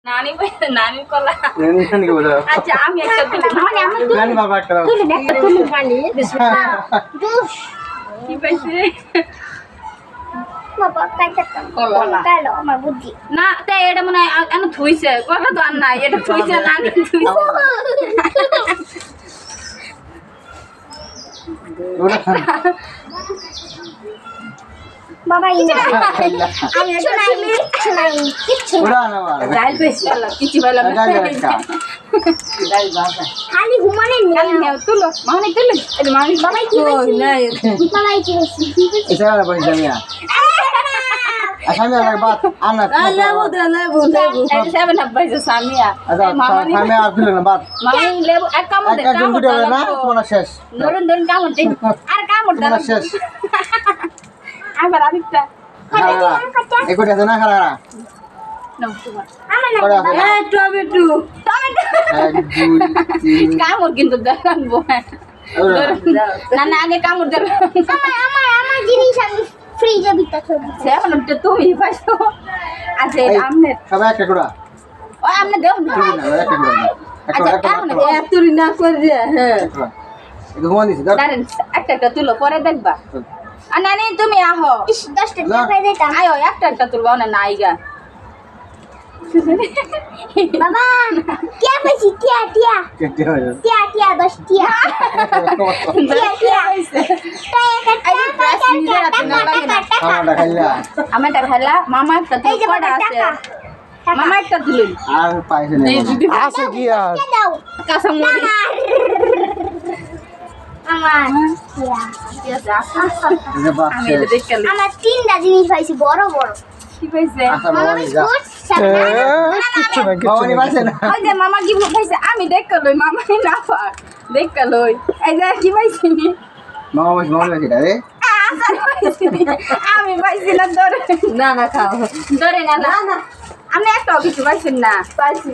নানি নানি কলা নানি বলে আচ্ছা আমি একটা তুলি মানে আমি নানি বাবা একটা দাও তুলি একটা তুলি পানি দুষ কি পাইছে বাবা কাইটা কলা কালো আমার বুদ্ধি না তে এটা মনে হয় এনে থুইছে কলা তো আর নাই এটা থুইছে নানি থুইছে বাবা ইনা আমি কিচ্ছু নাই ওরা না বাবা ডাল পেছি কিছু বলা ডাল বাবা খালি ঘুমানে খালি নেও তুলো মানে তুলো এই মানে বাবা কি হইছে নাই বাবা কি হইছে এটা না বলি জামিয়া আসামে লাগবাত আনা লেবু এটা সেভেন আপ পাইছে সামিয়া আচ্ছা সামনে আর দিল না বাত মাই লেবু এক কামড় দে একদম দুটো হবে না তোমার শেষ ধরুন কামড় দে আর কামড় দে তোমার শেষ আবার আরেকটা একটু আছে না খালা নাও তোমার আমার না করে আছে এই টমেটো কামড় কিন্তু দেখাবো না না আগে কামড় দেব আমার জিনিস আমি ফ্রিজে ভিতরে থবি সেভেন আপটা তুমি পাইছো আচ্ছা এটা আমনে সবাই একটা করে ও আমনে দেও না একটা করে আচ্ছা কামড় দে তুই না করে হ্যাঁ একটু ঘুমান দিছি দাও দাঁড়ান একটা তুলো পরে দেখবা নানি তুমি আহো 10টা টাকা দিতাম আয়ো একটা তুলবা না নাইগা বাবা টিয়া পেছি টিয়া টিয়া কেটে হয়ে টিয়া টিয়া 10 টিয়া টিয়া টিয়া আমারটা খাইলা আমারটা খাইলা মামা একটা এই যে তুলো কটা আছে মামা একটা তুলুন আর পাইছে না আছে কি আর দাও কাঁচা মরি আমার যে বাপ আমি এটা দেখতে আমার তিনটা জিনিস পাইছি বড় বড় কি পাইছে আচ্ছা মামা বাবা যা বিস্কুট বাবা নি পাইছে না ওই যে মামা কি পাইছে আমি দেখতে লই মামা না পাক দেখতে লই এই যে কি পাইছি মামা পাইছে রে আমি পাইছি না ধরে না না খাও ধরে না না আমি একটাও কিছু পাইছি না পাইছি